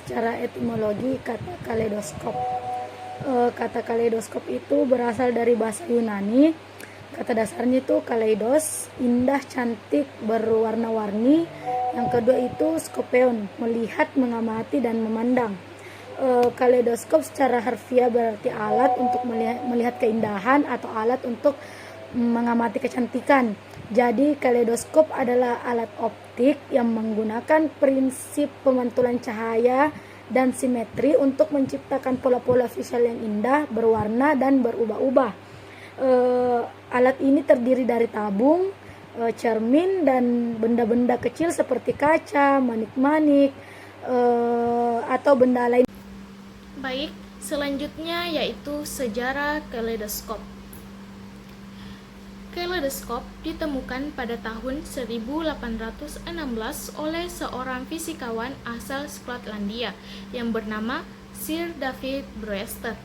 secara etimologi kata kaleidoskop. Kata kaleidoskop itu berasal dari bahasa Yunani. Kata dasarnya itu kaleidos, indah, cantik, berwarna-warni. Yang kedua itu skopeon, melihat, mengamati, dan memandang. Kaleidoskop secara harfiah berarti alat untuk melihat keindahan atau alat untuk mengamati kecantikan. Jadi kaleidoskop adalah alat optik yang menggunakan prinsip pemantulan cahaya dan simetri untuk menciptakan pola-pola visual yang indah, berwarna, dan berubah-ubah. Alat ini terdiri dari tabung, cermin, dan benda-benda kecil seperti kaca, manik-manik, atau benda lain. Baik, selanjutnya yaitu sejarah kaleidoskop. Kaleidoskop ditemukan pada tahun 1816 oleh seorang fisikawan asal Skotlandia yang bernama Sir David Brewster.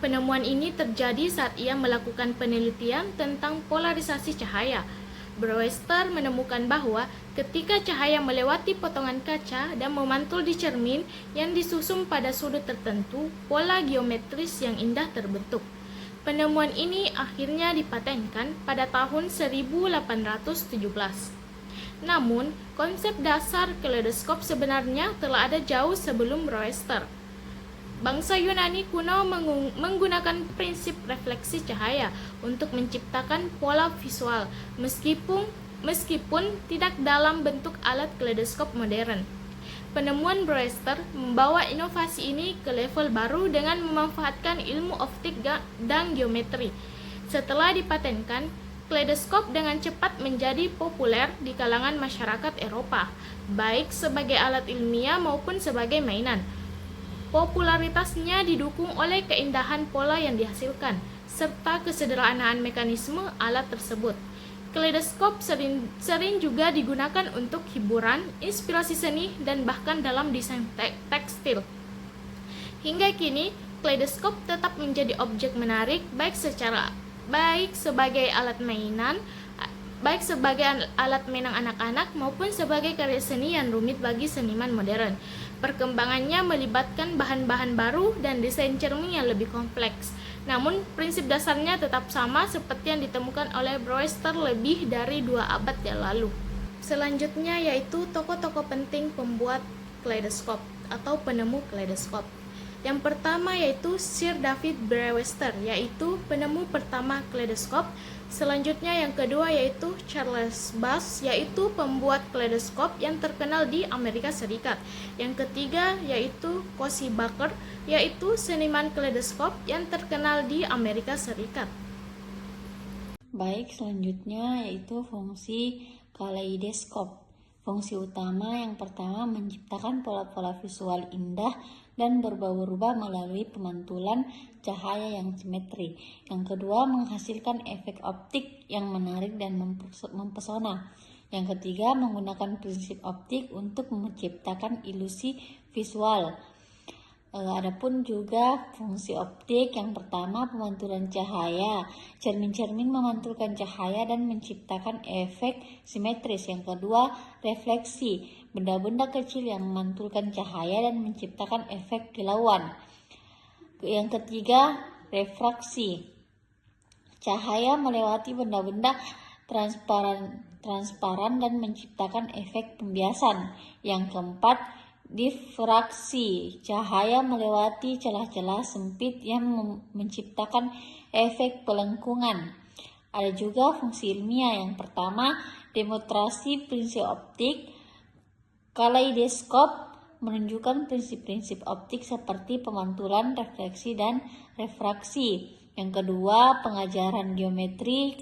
Penemuan ini terjadi saat ia melakukan penelitian tentang polarisasi cahaya. Brewster menemukan bahwa ketika cahaya melewati potongan kaca dan memantul di cermin yang disusun pada sudut tertentu, pola geometris yang indah terbentuk. Penemuan ini akhirnya dipatenkan pada tahun 1817. Namun, konsep dasar kaleidoskop sebenarnya telah ada jauh sebelum Brewster. Bangsa Yunani kuno menggunakan prinsip refleksi cahaya untuk menciptakan pola visual, meskipun tidak dalam bentuk alat kaleidoskop modern. Penemuan Brewster membawa inovasi ini ke level baru dengan memanfaatkan ilmu optik dan geometri. Setelah dipatenkan, kaleidoskop dengan cepat menjadi populer di kalangan masyarakat Eropa, baik sebagai alat ilmiah maupun sebagai mainan. Popularitasnya didukung oleh keindahan pola yang dihasilkan, serta kesederhanaan mekanisme alat tersebut. Kaleidoskop sering juga digunakan untuk hiburan, inspirasi seni, dan bahkan dalam desain tekstil. Hingga kini, kaleidoskop tetap menjadi objek menarik baik sebagai alat mainan anak-anak maupun sebagai karya seni yang rumit bagi seniman modern. Perkembangannya melibatkan bahan-bahan baru dan desain cermin yang lebih kompleks. Namun, prinsip dasarnya tetap sama seperti yang ditemukan oleh Brewster lebih dari 2 abad yang lalu. Selanjutnya yaitu tokoh-tokoh penting pembuat kaleidoskop atau penemu kaleidoskop. Yang pertama yaitu Sir David Brewster, yaitu penemu pertama kaleidoskop. Selanjutnya yang kedua yaitu Charles Bass, yaitu pembuat kaleidoskop yang terkenal di Amerika Serikat. Yang ketiga yaitu Cozy Bucker, yaitu seniman kaleidoskop yang terkenal di Amerika Serikat. Baik, selanjutnya yaitu fungsi kaleidoskop. Fungsi utama yang pertama menciptakan pola-pola visual indah dan berubah-ubah melalui pemantulan cahaya yang simetri. Yang kedua, menghasilkan efek optik yang menarik dan mempesona. Yang ketiga, menggunakan prinsip optik untuk menciptakan ilusi visual. Adapun juga fungsi optik yang pertama pemantulan cahaya. Cermin-cermin memantulkan cahaya dan menciptakan efek simetris. Yang kedua, refleksi. Benda-benda kecil yang memantulkan cahaya dan menciptakan efek kilauan. Yang ketiga, refraksi. Cahaya melewati benda-benda transparan dan menciptakan efek pembiasan. Yang keempat, difraksi. Cahaya melewati celah-celah sempit yang menciptakan efek pelengkungan. Ada juga fungsi ilmiah. Yang pertama, demonstrasi prinsip optik. Kaleidoskop menunjukkan prinsip-prinsip optik seperti pemantulan, refleksi, dan refraksi. Yang kedua, pengajaran geometri.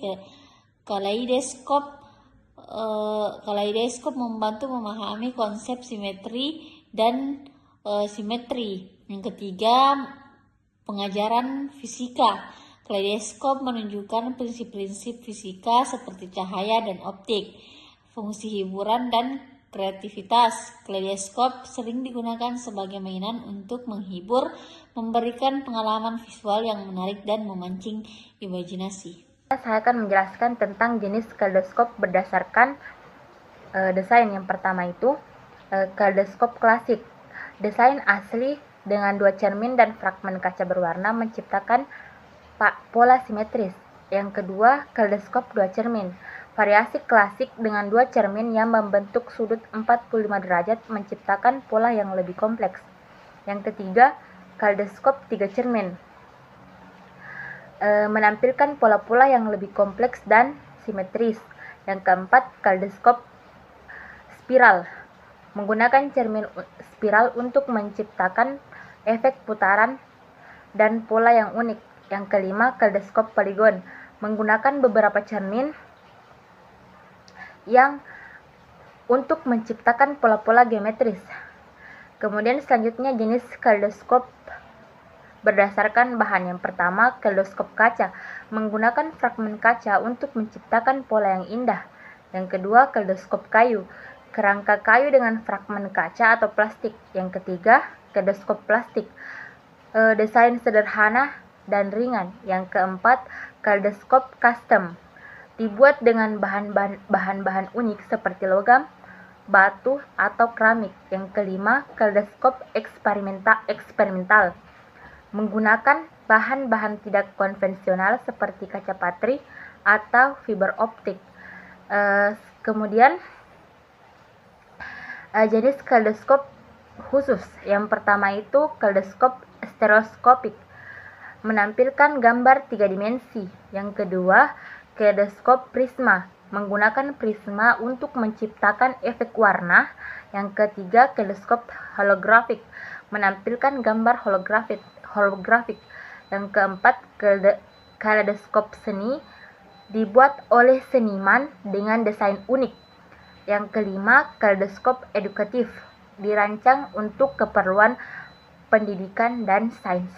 Kaleidoskop membantu memahami konsep simetri dan simetri. Yang ketiga, pengajaran fisika. Kaleidoskop menunjukkan prinsip-prinsip fisika seperti cahaya dan optik. Fungsi hiburan dan kreativitas. Kaleidoskop sering digunakan sebagai mainan untuk menghibur, memberikan pengalaman visual yang menarik dan memancing imajinasi. Saya akan menjelaskan tentang jenis kaleidoskop berdasarkan desain. Yang pertama itu kaleidoskop klasik. Desain asli dengan dua cermin dan fragmen kaca berwarna menciptakan pola simetris. Yang kedua, kaleidoskop dua cermin. Variasi klasik dengan dua cermin yang membentuk sudut 45 derajat menciptakan pola yang lebih kompleks. Yang ketiga, kaleidoskop tiga cermin. Menampilkan pola-pola yang lebih kompleks dan simetris. Yang keempat, kaleidoskop spiral. Menggunakan cermin spiral untuk menciptakan efek putaran dan pola yang unik. Yang kelima, kaleidoskop poligon. Menggunakan beberapa cermin yang untuk menciptakan pola-pola geometris. Kemudian selanjutnya jenis kaleidoskop berdasarkan bahan. Yang pertama, kaleidoskop kaca. Menggunakan fragmen kaca untuk menciptakan pola yang indah. Yang kedua, kaleidoskop kayu. Kerangka kayu dengan fragmen kaca atau plastik. Yang ketiga, kaleidoskop plastik. Desain sederhana dan ringan. Yang keempat, kaleidoskop custom. Dibuat dengan bahan-bahan unik seperti logam, batu, atau keramik. Yang kelima, kaleidoskop eksperimental. Menggunakan bahan-bahan tidak konvensional seperti kaca patri atau fiber optik. Kemudian jenis kaleidoskop khusus. Yang pertama itu kaleidoskop stereoskopik, menampilkan gambar 3 dimensi. Yang kedua, kaleidoskop prisma, menggunakan prisma untuk menciptakan efek warna. Yang ketiga, kaleidoskop holografik, menampilkan gambar holografik. Yang keempat, kaleidoskop seni, dibuat oleh seniman dengan desain unik. Yang kelima, kaleidoskop edukatif, dirancang untuk keperluan pendidikan dan sains.